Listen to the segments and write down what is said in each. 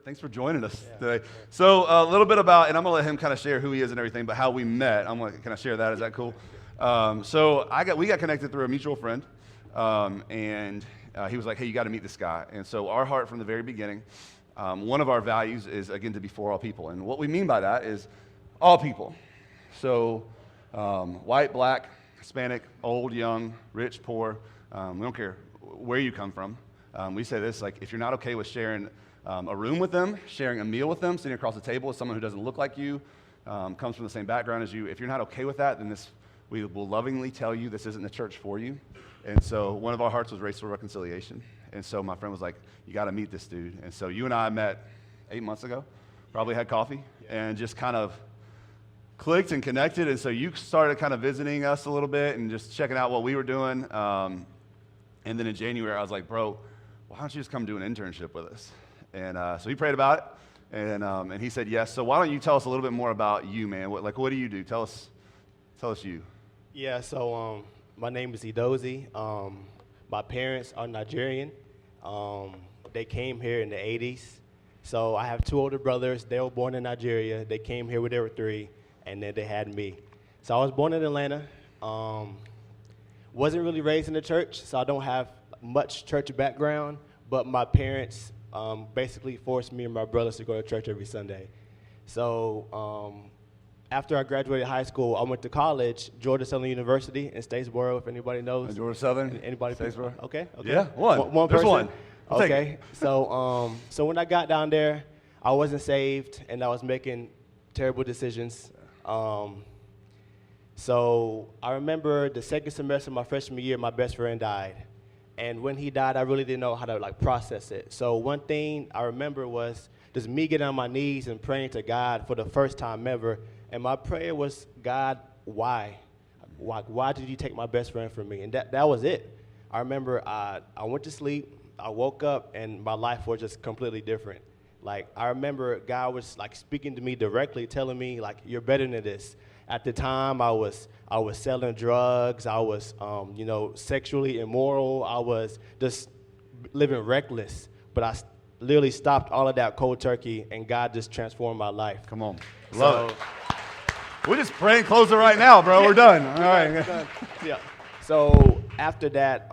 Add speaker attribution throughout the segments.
Speaker 1: Thanks for joining us today. So a little bit about, and I'm gonna let him kind of share who he is and everything, but how we met. I'm gonna kind of share that. Is that cool? We got connected through a mutual friend, and he was like, "Hey, you got to meet this guy." And so our heart from the very beginning, one of our values is again to be for all people, and what we mean by that is all people. So white, black, Hispanic, old, young, rich, poor. We don't care where you come from. We say this, like, if you're not okay with sharing a room with them, sharing a meal with them, sitting across the table with someone who doesn't look like you, comes from the same background as you, if you're not okay with that, then we will lovingly tell you this isn't the church for you. And so one of our hearts was racial reconciliation. And so my friend was like, you got to meet this dude. And so you and I met 8 months ago, probably had coffee, and just kind of clicked and connected. And so you started kind of visiting us a little bit and just checking out what we were doing. And then in January, I was like, bro, why don't you just come do an internship with us? And so he prayed about it, and he said yes. So why don't you tell us a little bit more about you, man? What do you do? Tell us you.
Speaker 2: Yeah, so my name is Idozi. My parents are Nigerian. They came here in the 80s. So I have two older brothers. They were born in Nigeria. They came here when they were 3, and then they had me. So I was born in Atlanta. Wasn't really raised in the church, so I don't have much church background, but my parents basically forced me and my brothers to go to church every Sunday. So after I graduated high school, I went to college, Georgia Southern University in Statesboro, if anybody knows.
Speaker 1: Georgia Southern?
Speaker 2: Anybody?
Speaker 1: Statesboro?
Speaker 2: Okay.
Speaker 1: Yeah, one.
Speaker 2: Person?
Speaker 1: There's one.
Speaker 2: Okay. So when I got down there, I wasn't saved, and I was making terrible decisions. So I remember the second semester of my freshman year, my best friend died. And when he died, I really didn't know how to process it. So one thing I remember was just me getting on my knees and praying to God for the first time ever. And my prayer was, God, why? Why did you take my best friend from me? And that was it. I remember I went to sleep, I woke up, and my life was just completely different. I remember God was speaking to me directly, telling me you're better than this. At the time, I was selling drugs. I was, sexually immoral. I was just living reckless. But I literally stopped all of that cold turkey, and God just transformed my life.
Speaker 1: Come on, love it. We're just praying, close it right now, bro. We're done. All right.
Speaker 2: Done. Yeah. So after that,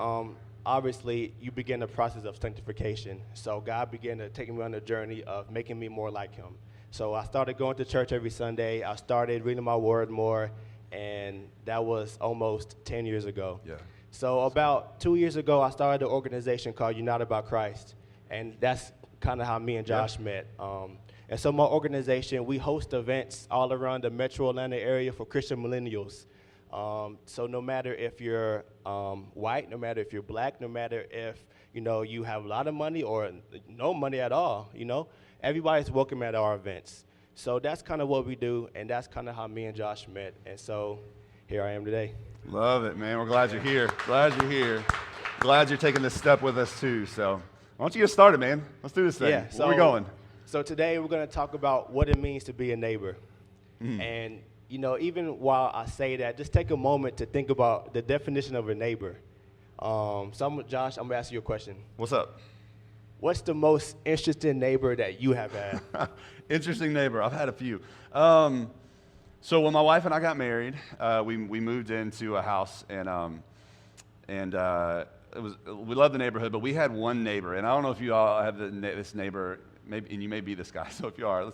Speaker 2: obviously, you begin the process of sanctification. So God began to take me on a journey of making me more like Him. So I started going to church every Sunday. I started reading my word more, and that was almost 10 years ago.
Speaker 1: Yeah.
Speaker 2: So about 2 years ago, I started an organization called United by Christ, and that's kind of how me and Josh met. And so my organization, we host events all around the metro Atlanta area for Christian millennials. So no matter if you're white, no matter if you're black, no matter if you have a lot of money or no money at all, everybody's welcome at our events. So that's kind of what we do, and that's kind of how me and Josh met. And so here I am today.
Speaker 1: Love it, man. We're glad you're here. Glad you're here. Glad you're taking this step with us, too. So why don't you get started, man? Let's do this thing.
Speaker 2: Yeah,
Speaker 1: Where are we going?
Speaker 2: So today we're going to talk about what it means to be a neighbor. And, even while I say that, just take a moment to think about the definition of a neighbor. Josh, I'm going to ask you a question.
Speaker 1: What's up?
Speaker 2: What's the most interesting neighbor that you have had?
Speaker 1: Interesting neighbor. I've had a few. So when my wife and I got married, we moved into a house, and we loved the neighborhood, but we had one neighbor, and I don't know if you all have this neighbor, maybe, and you may be this guy. So if you are,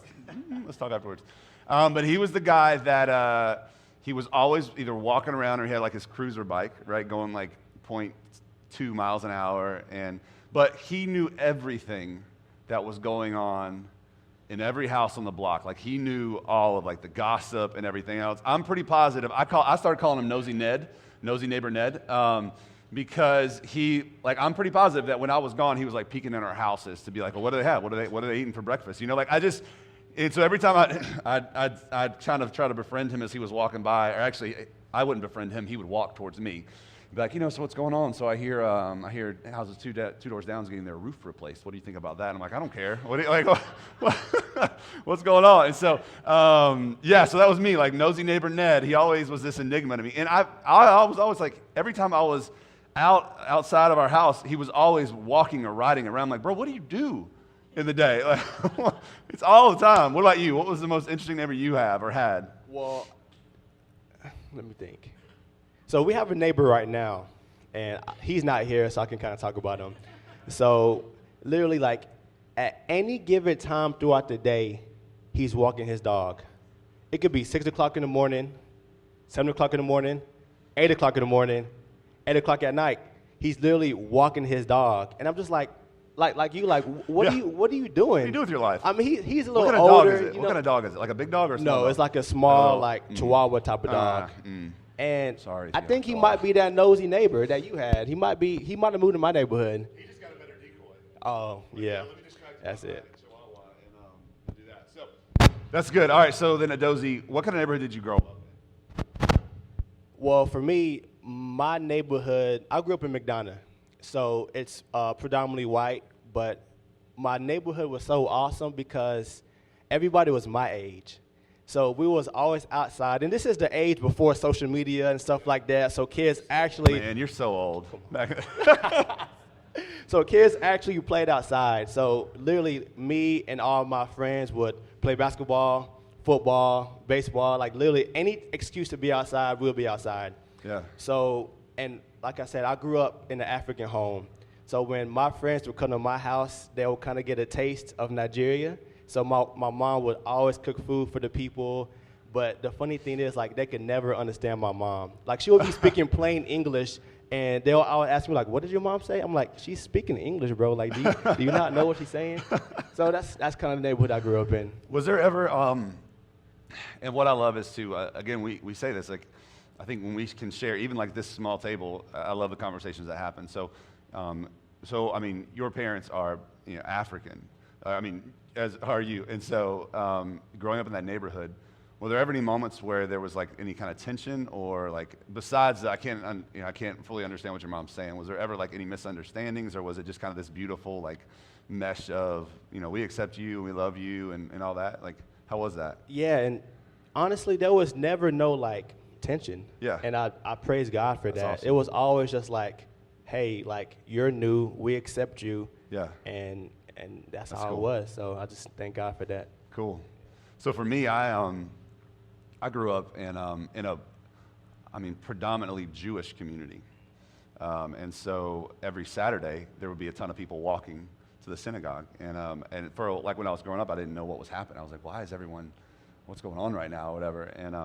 Speaker 1: let's talk afterwards. But he was the guy that he was always either walking around or he had his cruiser bike, right, going 0.2 miles an hour, but he knew everything that was going on in every house on the block. He knew all of the gossip and everything else. I'm pretty positive. I started calling him Nosy Neighbor Ned, because I'm pretty positive that when I was gone, he was peeking in our houses to be well, what do they have? What are they eating for breakfast? And so every time I'd kind of try to befriend him as he was walking by, or actually I wouldn't befriend him. He would walk towards me. Be so what's going on? So I hear houses two doors down is getting their roof replaced. What do you think about that? And I'm I don't care. What's going on? And so, so that was me, Nosy Neighbor Ned. He always was this enigma to me. And I was always every time I was outside of our house, he was always walking or riding around. Bro, what do you do? in the day? It's all the time. What about you? What was the most interesting neighbor you have or had?
Speaker 2: Well, let me think. So we have a neighbor right now, and he's not here, so I can kind of talk about him. So literally, like, at any given time throughout the day, he's walking his dog. It could be 6 o'clock in the morning, 7 o'clock in the morning, 8 o'clock in the morning, 8 o'clock at night. He's literally walking his dog, and I'm just like what are you doing?
Speaker 1: What do you do with your life?
Speaker 2: I mean, he's a
Speaker 1: What
Speaker 2: little
Speaker 1: kind of
Speaker 2: older.
Speaker 1: dog is it? What kind of dog is it? Like a big dog or a small
Speaker 2: No,
Speaker 1: dog?
Speaker 2: it's like a small,
Speaker 1: Oh,
Speaker 2: like Chihuahua type of dog. And
Speaker 1: Sorry if
Speaker 2: I
Speaker 1: you
Speaker 2: think
Speaker 1: have
Speaker 2: he
Speaker 1: a
Speaker 2: might
Speaker 1: dog.
Speaker 2: be that nosy neighbor that you had. He might have moved to my neighborhood.
Speaker 1: He just got a better decoy.
Speaker 2: Oh, yeah.
Speaker 1: Let me describe to
Speaker 2: That's
Speaker 1: you
Speaker 2: it.
Speaker 1: Chihuahua and do that. So that's good. All right. So then, Adozie, what kind of neighborhood did you grow up in?
Speaker 2: Well, for me, my neighborhood, I grew up in McDonough. So it's predominantly white, but my neighborhood was so awesome because everybody was my age. So we was always outside, and this is the age before social media and stuff like that. So kids actually,
Speaker 1: Man, you're so old.
Speaker 2: so kids actually played outside. So literally, me and all my friends would play basketball, football, baseball. Like literally, any excuse to be outside, we'll be outside.
Speaker 1: Yeah.
Speaker 2: So, and like I said, I grew up in an African home. So when my friends would come to my house, they would kind of get a taste of Nigeria. So my mom would always cook food for the people. But the funny thing is, like, they could never understand my mom. Like, she would be speaking plain English, and they'll always ask me, like, what did your mom say? I'm like, she's speaking English, bro. Like, do you not know what she's saying? So that's kind of the neighborhood I grew up in.
Speaker 1: Was there ever, and what I love is to, again, we say this, like, I think when we can share, even like this small table, I love the conversations that happen. So I mean, your parents are, African. I mean, as are you. And so growing up in that neighborhood, were there ever any moments where there was like any kind of tension or like, besides, I can't fully understand what your mom's saying. Was there ever like any misunderstandings, or was it just kind of this beautiful like mesh of, we accept you, we love you, and all that? Like, how was that?
Speaker 2: Yeah, and honestly, there was never no, like, tension.
Speaker 1: Yeah.
Speaker 2: And I praise God for that.
Speaker 1: awesome.
Speaker 2: It was always just like, hey, like, you're new, we accept you.
Speaker 1: Yeah.
Speaker 2: And that's how
Speaker 1: cool.
Speaker 2: it was. So I just thank God for that.
Speaker 1: Cool. So for me, I grew up in a predominantly Jewish community, and so every Saturday there would be a ton of people walking to the synagogue, and for like when I was growing up, I didn't know what was happening. I was like, why is everyone, what's going on right now, or whatever, and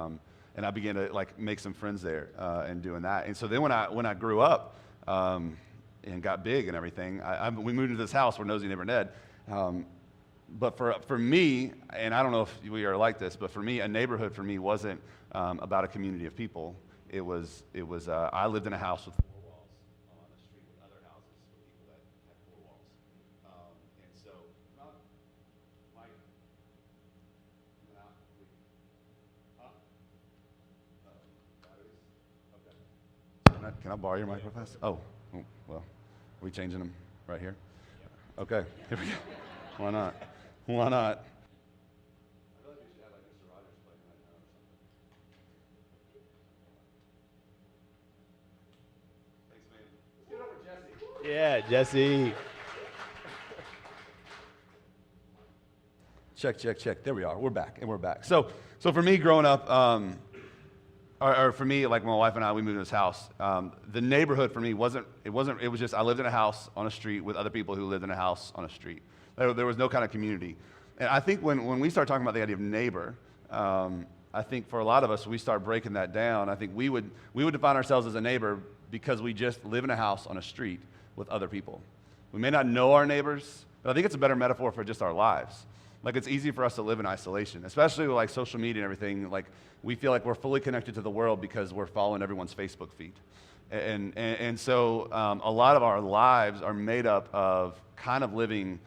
Speaker 1: I began to like make some friends there and doing that. And so then when I grew up and got big and everything, we moved into this house where Nosy Neighbor Ned. But for me, and I don't know if we are like this, but for me, a neighborhood for me wasn't about a community of people. It was I lived in a house with 4 walls on a street with other houses with people that had 4 walls. And so, Mike, batteries? Can I borrow your mic real fast? Oh, well, are we changing them right here? Okay, here we go. Why not? Why not? I feel like we should have like Mr. Rogers playing right now or something. Thanks, man. Let's get over Jesse.
Speaker 2: Yeah, Jesse.
Speaker 1: Check. There we are. We're back. So for me, growing up, or for me, like my wife and I, we moved to this house. The neighborhood for me it was just I lived in a house on a street with other people who lived in a house on a street. There was no kind of community. And I think when we start talking about the idea of neighbor, I think for a lot of us, we start breaking that down. I think we would define ourselves as a neighbor because we just live in a house on a street with other people. We may not know our neighbors, but I think it's a better metaphor for just our lives. Like, it's easy for us to live in isolation, especially with like social media and everything. Like, we feel like we're fully connected to the world because we're following everyone's Facebook feed. And so a lot of our lives are made up of kind of living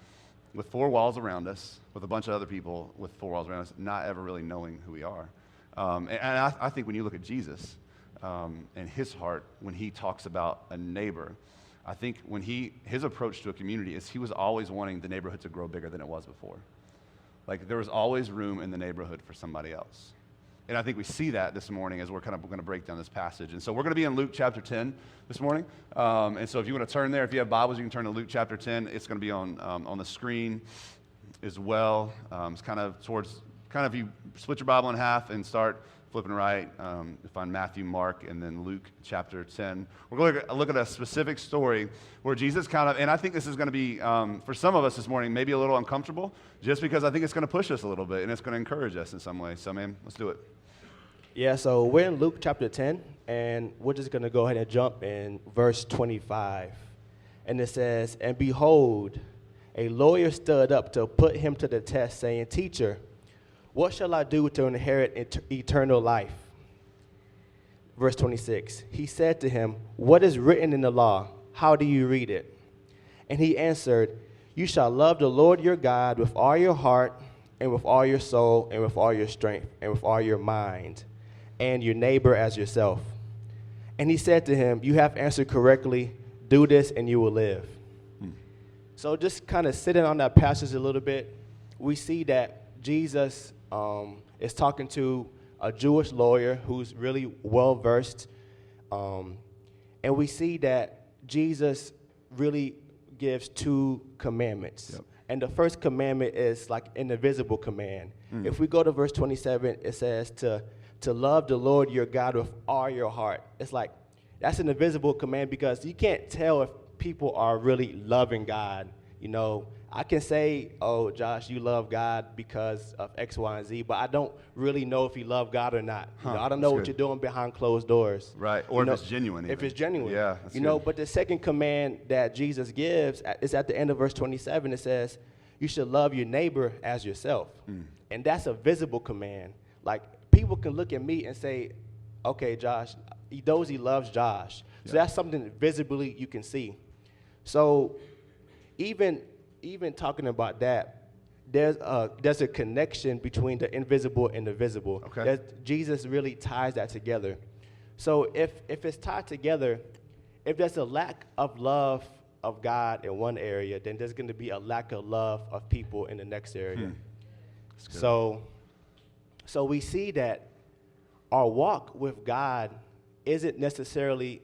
Speaker 1: with 4 walls around us, with a bunch of other people with 4 walls around us, not ever really knowing who we are. And I think when you look at Jesus and his heart, when he talks about a neighbor, I think when his approach to a community is he was always wanting the neighborhood to grow bigger than it was before. Like, there was always room in the neighborhood for somebody else. And I think we see that this morning as we're kind of going to break down this passage. And so we're going to be in Luke chapter 10 this morning. And so if you want to turn there, if you have Bibles, you can turn to Luke chapter 10. It's going to be on the screen as well. It's kind of you split your Bible in half and start flipping right. You find Matthew, Mark, and then Luke chapter 10. We're going to look at a specific story where Jesus and I think this is going to be, for some of us this morning, maybe a little uncomfortable, just because I think it's going to push us a little bit, and it's going to encourage us in some way. So, man, let's do it.
Speaker 2: Yeah, so we're in Luke chapter 10, and we're just going to go ahead and jump in verse 25. And it says, "And behold, a lawyer stood up to put him to the test, saying, 'Teacher, what shall I do to inherit eternal life?' Verse 26, he said to him, 'What is written in the law? How do you read it?' And he answered, 'You shall love the Lord your God with all your heart, and with all your soul, and with all your strength, and with all your mind, and your neighbor as yourself.' And he said to him, 'You have answered correctly. Do this, and you will live.'" So just kind of sitting on that passage a little bit, we see that Jesus is talking to a Jewish lawyer who's really well-versed. And we see that Jesus really gives two commandments. Yep. And the first commandment is like an invisible command. If we go to verse 27, it says to love the Lord your God with all your heart. It's like, that's an invisible command because you can't tell if people are really loving God. You know, I can say, "Oh, Josh, you love God because of X, Y, and Z," but I don't really know if you love God or not. You know, I don't know what you're doing behind closed doors.
Speaker 1: Right, or if it's genuine.
Speaker 2: If it's genuine.
Speaker 1: Yeah, that's good.
Speaker 2: But the second command that Jesus gives is at the end of verse 27. It says, "You should love your neighbor as yourself." And that's a visible command. Like, people can look at me and say, "Okay, Josh, he knows he loves Josh." So that's something visibly you can see. So even talking about that, there's a connection between the invisible and the visible.
Speaker 1: Okay.
Speaker 2: Jesus really ties that together. So if it's tied together, if there's a lack of love of God in one area, then there's going to be a lack of love of people in the next area. So we see that our walk with God isn't necessarily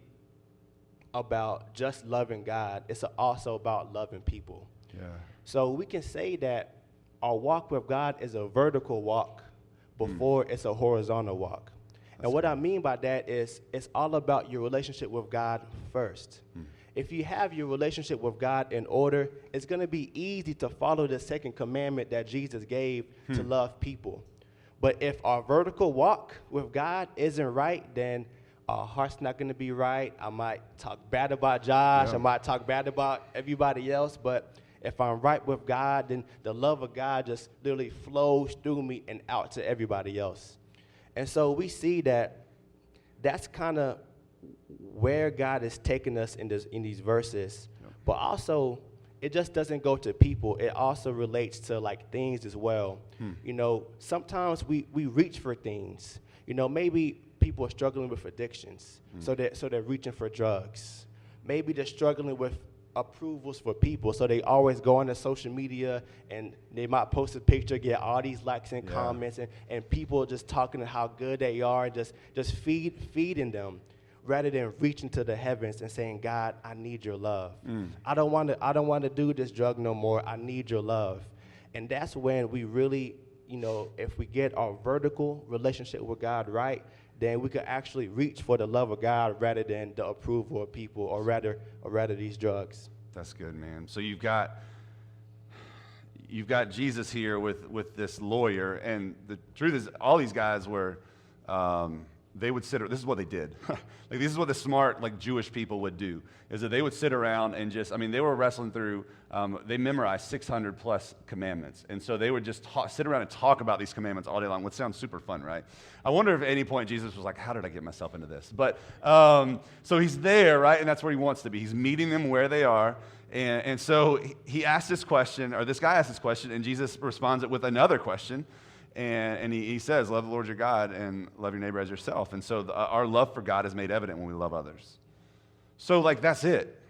Speaker 2: about just loving God. It's also about loving people. Yeah. So we can say that our walk with God is a vertical walk before it's a horizontal walk. And what I mean by that is it's all about your relationship with God first. If you have your relationship with God in order, it's going to be easy to follow the second commandment that Jesus gave to love people. But if our vertical walk with God isn't right, then our heart's not going to be right. I might talk bad about Josh. I might talk bad about everybody else. But if I'm right with God, then the love of God just literally flows through me and out to everybody else. And so we see that that's kind of where God is taking us in these verses. But also, it just doesn't go to people. It also relates to like things as well. You know, sometimes we reach for things. You know, maybe people are struggling with addictions, so they're reaching for drugs. Maybe they're struggling with approvals for people, so they always go on to social media and they might post a picture, get all these likes and comments, and people just talking to how good they are, just feeding them, rather than reaching to the heavens and saying, "God, I need your love. I don't want to do this drug no more. I need your love." And that's when we really, you know, if we get our vertical relationship with God right, then we could actually reach for the love of God rather than the approval of people, or rather these drugs.
Speaker 1: That's good, man. So you've got Jesus here with this lawyer, and the truth is, all these guys were, they would sit. This is what they did. Like, this is what the smart, like, Jewish people would do, is that they would sit around and just, I mean, they were wrestling through. They memorized 600 plus commandments, and so they would just sit around and talk about these commandments all day long, which sounds super fun, right? I wonder if at any point Jesus was like, "How did I get myself into this?" But so he's there, right, and that's where he wants to be. He's meeting them where they are, and so he asked this question, or this guy asked this question, and Jesus responds it with another question. And he says, "Love the Lord your God and love your neighbor as yourself." And so our love for God is made evident when we love others. So, like, that's it.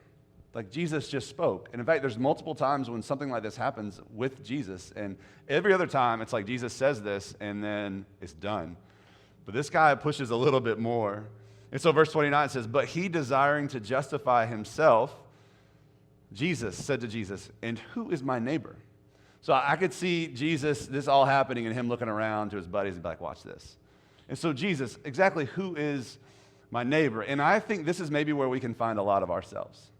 Speaker 1: Like, Jesus just spoke. And in fact, there's multiple times when something like this happens with Jesus. And every other time, it's like Jesus says this, and then it's done. But this guy pushes a little bit more. And so verse 29 says, but he desiring to justify himself, Jesus said to Jesus, and who is my neighbor? So I could see Jesus, this all happening, and him looking around to his buddies and be like, watch this. And so Jesus, exactly who is my neighbor? And I think this is maybe where we can find a lot of ourselves.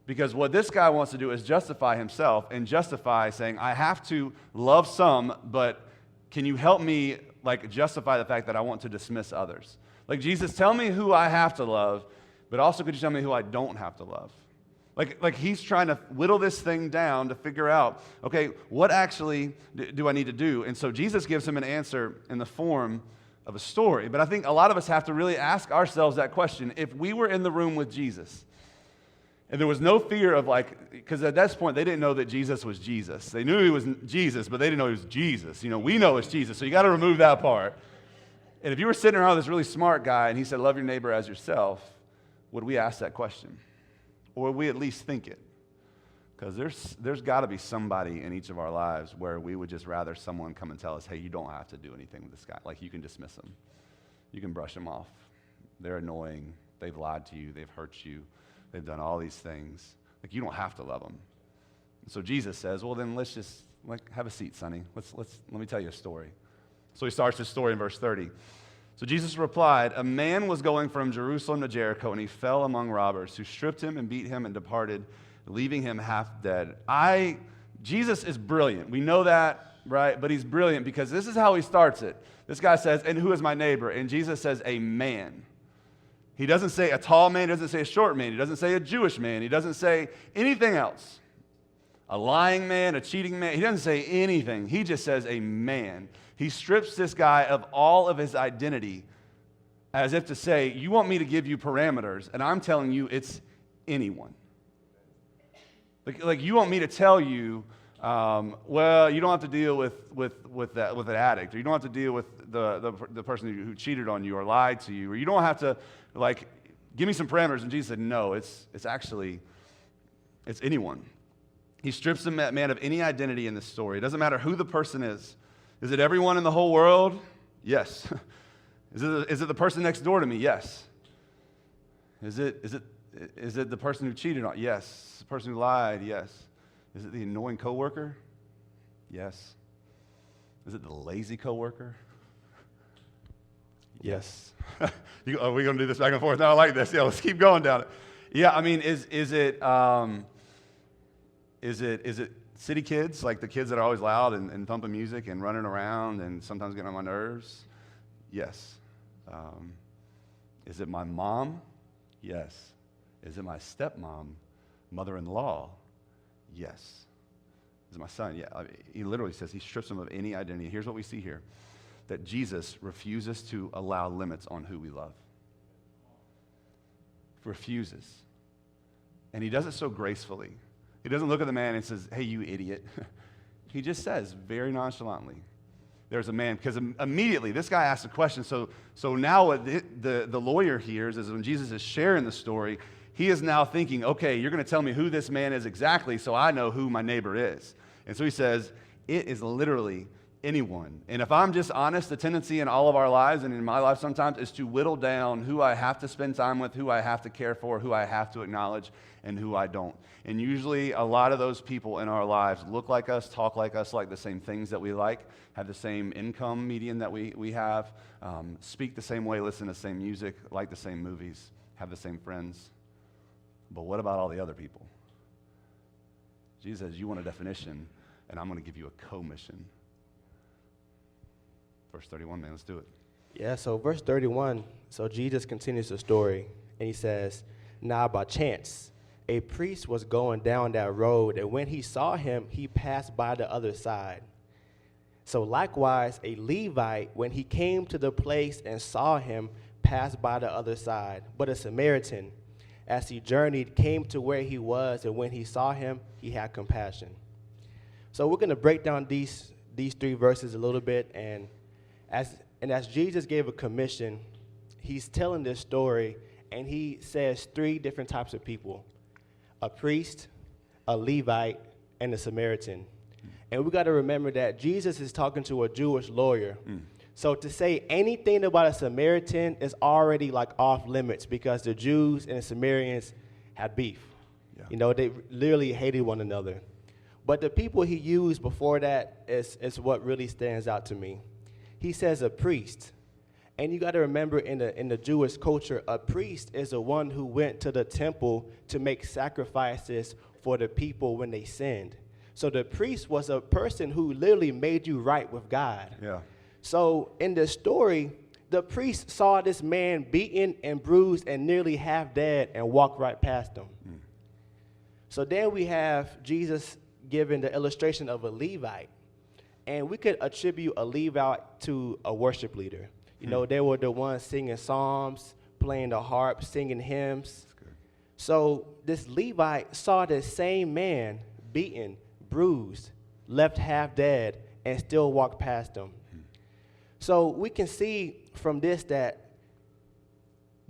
Speaker 1: Because what this guy wants to do is justify himself and justify saying, I have to love some, but can you help me like justify the fact that I want to dismiss others? Like, Jesus, tell me who I have to love, but also could you tell me who I don't have to love? Like he's trying to whittle this thing down to figure out, okay, what actually do I need to do? And so Jesus gives him an answer in the form of a story. But I think a lot of us have to really ask ourselves that question. If we were in the room with Jesus, and there was no fear of like, because at this point they didn't know that Jesus was Jesus. They knew he was Jesus, but they didn't know he was Jesus. You know, we know it's Jesus, so you got to remove that part. And if you were sitting around with this really smart guy and he said, love your neighbor as yourself, would we ask that question? Or would we at least think it? Because there's got to be somebody in each of our lives where we would just rather someone come and tell us, hey, you don't have to do anything with this guy. Like, you can dismiss them. You can brush them off. They're annoying. They've lied to you. They've hurt you. They've done all these things. Like, you don't have to love them. And so Jesus says, well, then let's just have a seat, Sonny. Let me tell you a story. So he starts his story in verse 30. So Jesus replied, a man was going from Jerusalem to Jericho, and he fell among robbers who stripped him and beat him and departed, leaving him half dead. Jesus is brilliant. We know that, right? But he's brilliant because this is how he starts it. This guy says, and who is my neighbor? And Jesus says, a man. He doesn't say a tall man. He doesn't say a short man. He doesn't say a Jewish man. He doesn't say anything else. A lying man, a cheating man. He doesn't say anything. He just says a man. He strips this guy of all of his identity as if to say, you want me to give you parameters, and I'm telling you it's anyone. Like you want me to tell you, well, you don't have to deal with an addict, or you don't have to deal with the person who cheated on you or lied to you, or you don't have to, like, give me some parameters. And Jesus said, no, it's anyone. He strips the man of any identity in this story. It doesn't matter who the person is. Is it everyone in the whole world? Yes. Is it the person next door to me? Yes. Is it the person who cheated on? Yes. The person who lied? Yes. Is it the annoying coworker? Yes. Is it the lazy coworker? Yes. Are we going to do this back and forth? No, I like this. Yeah, let's keep going down it. Yeah, I mean, is it city kids, like the kids that are always loud and thumping music and running around and sometimes getting on my nerves? Yes. Is it my mom? Yes. Is it my stepmom, mother-in-law? Yes. Is it my son? Yeah. He literally says he strips him of any identity. Here's what we see here, that Jesus refuses to allow limits on who we love. Refuses. And he does it so gracefully. He doesn't look at the man and says, hey, you idiot. He just says very nonchalantly, there's a man, because immediately this guy asks a question. So now what the lawyer hears is when Jesus is sharing the story, he is now thinking, okay, you're going to tell me who this man is exactly so I know who my neighbor is. And so he says, it is literally anyone. And if I'm just honest, the tendency in all of our lives and in my life sometimes is to whittle down who I have to spend time with, who I have to care for, who I have to acknowledge, and who I don't. And usually a lot of those people in our lives look like us, talk like us, like the same things that we like, have the same income median that we have, speak the same way, listen to the same music, like the same movies, have the same friends. But what about all the other people? Jesus says, you want a definition, and I'm going to give you a commission. Verse 31, man, let's do it.
Speaker 2: Yeah, so verse 31, so Jesus continues the story, and he says, now by chance, a priest was going down that road, and when he saw him, he passed by the other side. So likewise, a Levite, when he came to the place and saw him, passed by the other side. But a Samaritan, as he journeyed, came to where he was, and when he saw him, he had compassion. So we're going to break down these three verses a little bit, and as Jesus gave a commission, he's telling this story, and he says three different types of people: a priest, a Levite, and a Samaritan. And we got to remember that Jesus is talking to a Jewish lawyer. So to say anything about a Samaritan is already like off limits because the Jews and the Samaritans had beef.
Speaker 1: Yeah.
Speaker 2: You know, they literally hated one another. But the people he used before that is what really stands out to me. He says a priest. And you got to remember in the Jewish culture, a priest is the one who went to the temple to make sacrifices for the people when they sinned. So the priest was a person who literally made you right with God.
Speaker 1: Yeah.
Speaker 2: So in the story, the priest saw this man beaten and bruised and nearly half dead and walked right past him. So then we have Jesus giving the illustration of a Levite. And we could attribute a Levite to a worship leader. You know, they were the ones singing psalms, playing the harp, singing hymns. So this Levite saw this same man beaten, bruised, left half dead, and still walked past him. So we can see from this that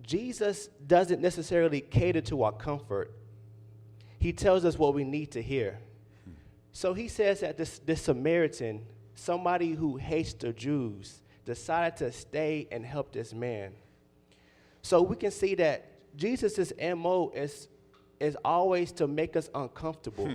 Speaker 2: Jesus doesn't necessarily cater to our comfort. He tells us what we need to hear. So he says that this Samaritan, somebody who hates the Jews, decided to stay and help this man. So we can see that Jesus' MO is always to make us uncomfortable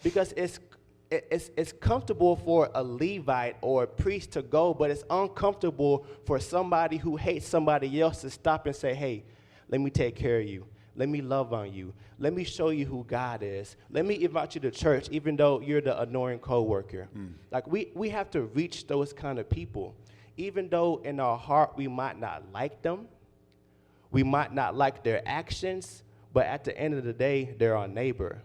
Speaker 2: because it's comfortable for a Levite or a priest to go, but it's uncomfortable for somebody who hates somebody else to stop and say, hey, let me take care of you. Let me love on you. Let me show you who God is. Let me invite you to church, even though you're the annoying coworker. Like we have to reach those kind of people. Even though in our heart we might not like them, we might not like their actions, but at the end of the day, they're our neighbor.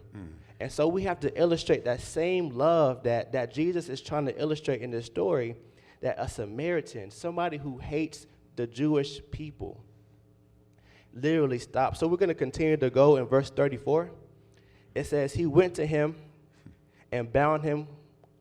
Speaker 2: And so we have to illustrate that same love that Jesus is trying to illustrate in this story, that a Samaritan, somebody who hates the Jewish people, literally stopped. So we're going to continue to go in verse 34. It says, he went to him and bound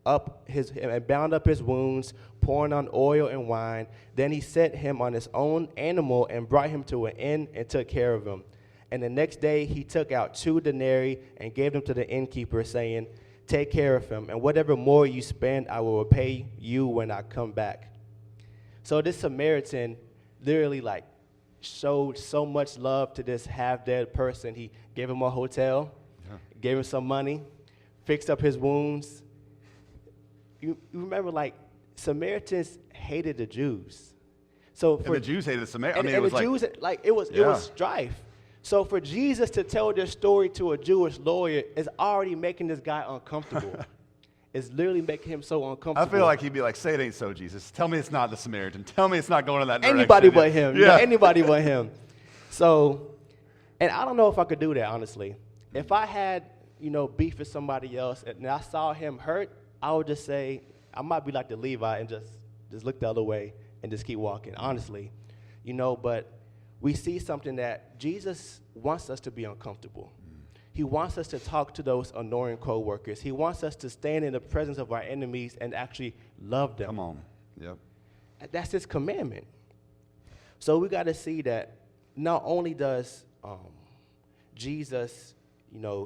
Speaker 2: up his wounds, pouring on oil and wine. Then he set him on his own animal and brought him to an inn and took care of him. And the next day he took out 2 denarii and gave them to the innkeeper, saying, take care of him, and whatever more you spend, I will repay you when I come back. So this Samaritan literally like showed so much love to this half-dead person. He gave him a hotel, gave him some money, fixed up his wounds. You remember, like, Samaritans hated the Jews. So
Speaker 1: And the Jews hated the Samaritans.
Speaker 2: it was strife. So for Jesus to tell this story to a Jewish lawyer is already making this guy uncomfortable. It's literally making him so uncomfortable.
Speaker 1: I feel like he'd be like, say it ain't so, Jesus. Tell me it's not the Samaritan. Tell me it's not going in that direction.
Speaker 2: Anybody but him.
Speaker 1: Yeah.
Speaker 2: You know, anybody but him. So, and I don't know if I could do that, honestly. If I had, beef with somebody else and I saw him hurt, I would just say, I might be like the Levite and just look the other way and just keep walking, honestly. But we see something that Jesus wants us to be uncomfortable. He wants us to talk to those annoying coworkers. He wants us to stand in the presence of our enemies and actually love them.
Speaker 1: Come on. Yep.
Speaker 2: That's his commandment. So we got to see that not only does Jesus,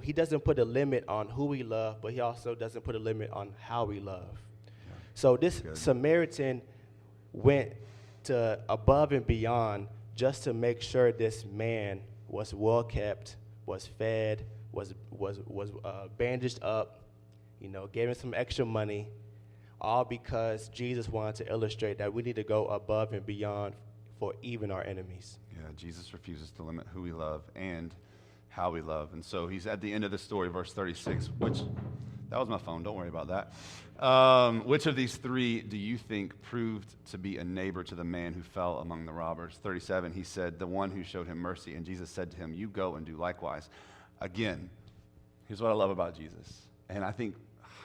Speaker 2: he doesn't put a limit on who we love, but he also doesn't put a limit on how we love. Yeah. So this Samaritan went to above and beyond just to make sure this man was well kept, was fed, was bandaged up, gave him some extra money, all because Jesus wanted to illustrate that we need to go above and beyond for even our enemies.
Speaker 1: Yeah, Jesus refuses to limit who we love and how we love. And so he's at the end of the story, verse 36, that was my phone, don't worry about that. Which of these 3 do you think proved to be a neighbor to the man who fell among the robbers? 37, he said, the one who showed him mercy. And Jesus said to him, you go and do likewise. Again, here's what I love about Jesus. And I think,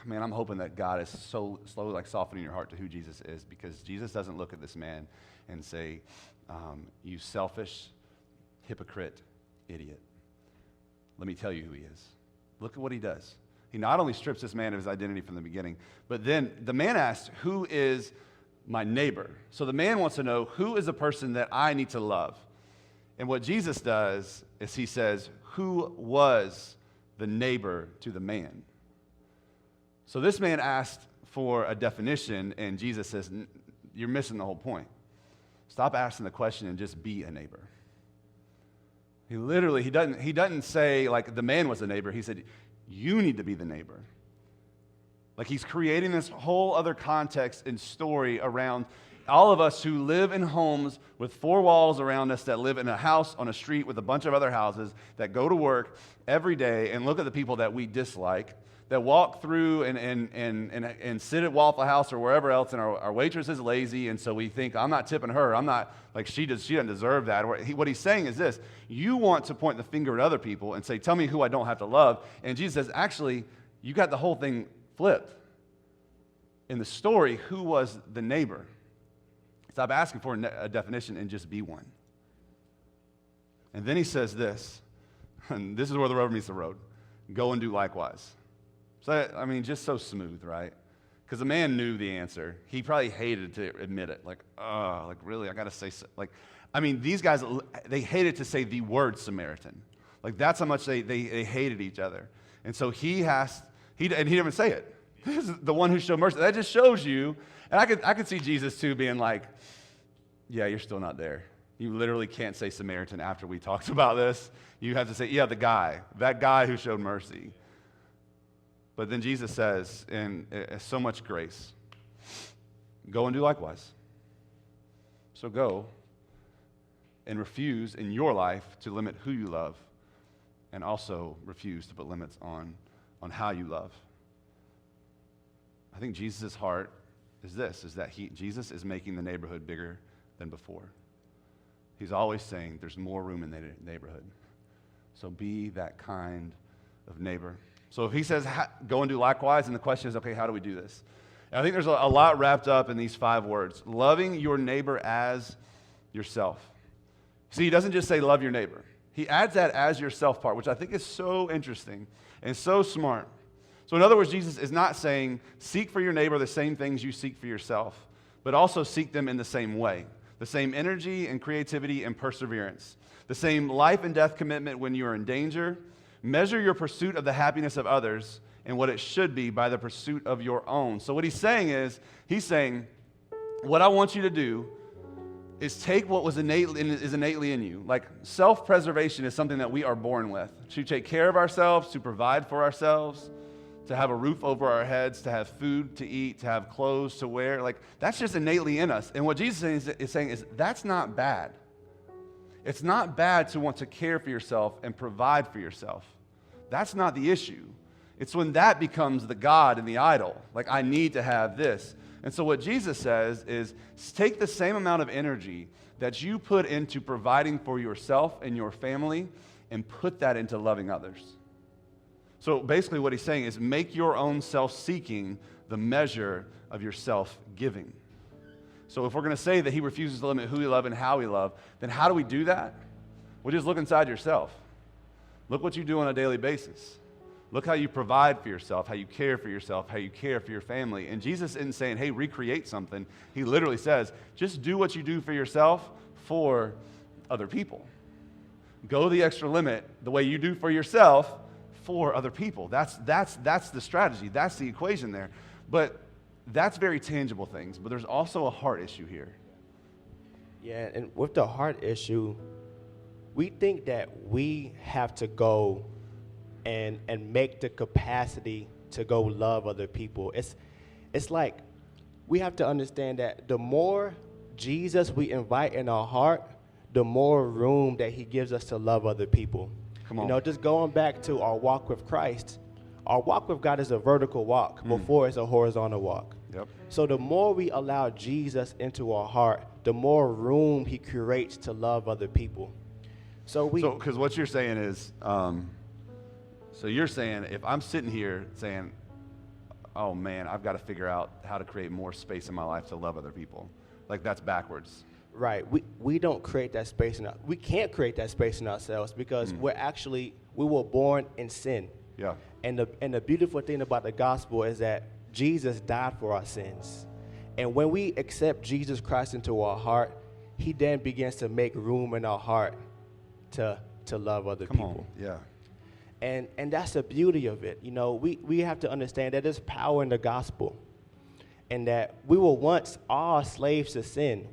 Speaker 1: man, I'm hoping that God is so slowly like softening your heart to who Jesus is, because Jesus doesn't look at this man and say, you selfish, hypocrite, idiot. Let me tell you who he is. Look at what he does. He not only strips this man of his identity from the beginning, but then the man asked, who is my neighbor? So the man wants to know, who is the person that I need to love? And what Jesus does is he says, who was the neighbor to the man? So this man asked for a definition, and Jesus says, you're missing the whole point. Stop asking the question and just be a neighbor. He doesn't say like the man was a neighbor. He said, you need to be the neighbor. Like he's creating this whole other context and story around all of us who live in homes with four walls around us, that live in a house on a street with a bunch of other houses, that go to work every day and look at the people that we dislike, that walk through and sit at Waffle House or wherever else, and our waitress is lazy, and so we think, I'm not tipping her. I'm not, like, she doesn't deserve that. What he's saying is this: you want to point the finger at other people and say, tell me who I don't have to love. And Jesus says, actually, you got the whole thing flipped. In the story, who was the neighbor? Stop asking for a definition and just be one. And then he says this, and this is where the rubber meets the road: go and do likewise. So, I mean, just so smooth, right? Because the man knew the answer. He probably hated to admit it. Like, oh, like, really? I got to say, like, I mean, these guys, they hated to say the word Samaritan. Like, that's how much they hated each other. And so he didn't even say it. This is the one who showed mercy. That just shows you, and I could see Jesus too being like, yeah, you're still not there. You literally can't say Samaritan after we talked about this. You have to say, yeah, that guy who showed mercy. But then Jesus says, in so much grace, go and do likewise. So go and refuse in your life to limit who you love, and also refuse to put limits on how you love. I think Jesus' heart is that Jesus is making the neighborhood bigger than before. He's always saying there's more room in the neighborhood. So be that kind of neighbor. So if he says go and do likewise, and the question is, okay, how do we do this? And I think there's a lot wrapped up in these 5 words: loving your neighbor as yourself. See, he doesn't just say love your neighbor. He adds that as yourself part, which I think is so interesting and so smart. So in other words, Jesus is not saying seek for your neighbor the same things you seek for yourself, but also seek them in the same way. The same energy and creativity and perseverance. The same life and death commitment when you are in danger. Measure your pursuit of the happiness of others and what it should be by the pursuit of your own. So what he's saying, what I want you to do is take what is innately in you. Like, self-preservation is something that we are born with. To take care of ourselves, to provide for ourselves, to have a roof over our heads, to have food to eat, to have clothes to wear. Like, that's just innately in us. And what Jesus is saying is that's not bad. It's not bad to want to care for yourself and provide for yourself. That's not the issue. It's when that becomes the God and the idol. Like, I need to have this. And so what Jesus says is take the same amount of energy that you put into providing for yourself and your family and put that into loving others. So basically what he's saying is make your own self-seeking the measure of your self-giving. So if we're going to say that he refuses to limit who we love and how we love, then how do we do that? Well, just look inside yourself. Look what you do on a daily basis. Look how you provide for yourself, how you care for yourself, how you care for your family. And Jesus isn't saying, hey, recreate something. He literally says, just do what you do for yourself for other people. Go the extra limit the way you do for yourself for other people. That's the strategy. That's the equation there. But that's very tangible things. But there's also a heart issue here.
Speaker 2: Yeah, and with the heart issue, we think that we have to go and make the capacity to go love other people. It's like we have to understand that the more Jesus we invite in our heart, the more room that he gives us to love other people.
Speaker 1: Come on.
Speaker 2: You know, just going back to our walk with Christ, our walk with God is a vertical walk before it's a horizontal walk.
Speaker 1: Yep.
Speaker 2: So the more we allow Jesus into our heart, the more room he creates to love other people. So because
Speaker 1: what you're saying is, so you're saying if I'm sitting here saying, oh man, I've got to figure out how to create more space in my life to love other people, like that's backwards.
Speaker 2: Right. We don't create that space we can't create that space in ourselves because we were born in sin.
Speaker 1: Yeah.
Speaker 2: And the beautiful thing about the gospel is that Jesus died for our sins. And when we accept Jesus Christ into our heart, he then begins to make room in our heart to love other people.
Speaker 1: Come on. Yeah.
Speaker 2: And that's the beauty of it. You know, we have to understand that there's power in the gospel. and that we were once all slaves to sin.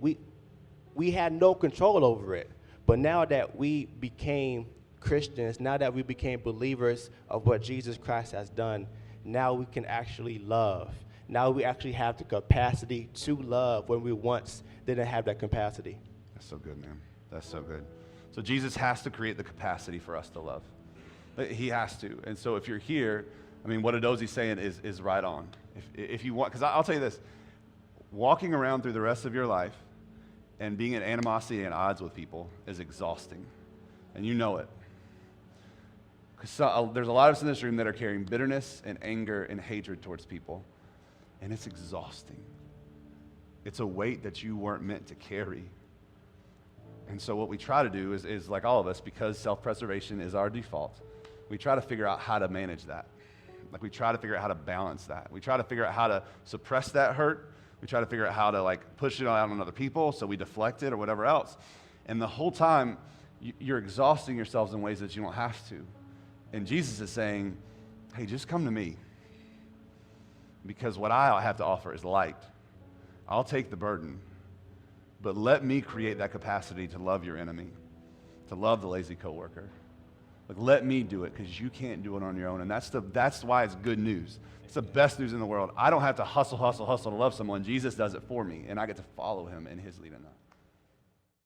Speaker 2: We had no control over it. But now that we became Christians, now that we became believers of what Jesus Christ has done, now we can actually love. Now we actually have the capacity to love when we once didn't have that capacity.
Speaker 1: That's so good, man. That's so good. So Jesus has to create the capacity for us to love. He has to. And so if you're here, I mean, what Adozi's saying is right on. If you want, because I'll tell you this, walking around through the rest of your life and being in animosity and odds with people is exhausting. And you know it. Because there's a lot of us in this room that are carrying bitterness and anger and hatred towards people. And it's exhausting. It's a weight that you weren't meant to carry. And so what we try to do is like all of us, because self-preservation is our default, we try to figure out how to manage that. Like we try to figure out how to balance that. We try to figure out how to suppress that hurt. We try to figure out how to like push it out on other people so we deflect it or whatever else. And the whole time, you're exhausting yourselves in ways that you don't have to. And Jesus is saying, hey, just come to me. Because what I have to offer is light. I'll take the burden. But let me create that capacity to love your enemy, to love the lazy coworker. Like, let me do it, because you can't do it on your own. And that's why it's good news. It's the best news in the world. I don't have to hustle to love someone. Jesus does it for me, and I get to follow him in his lead in that.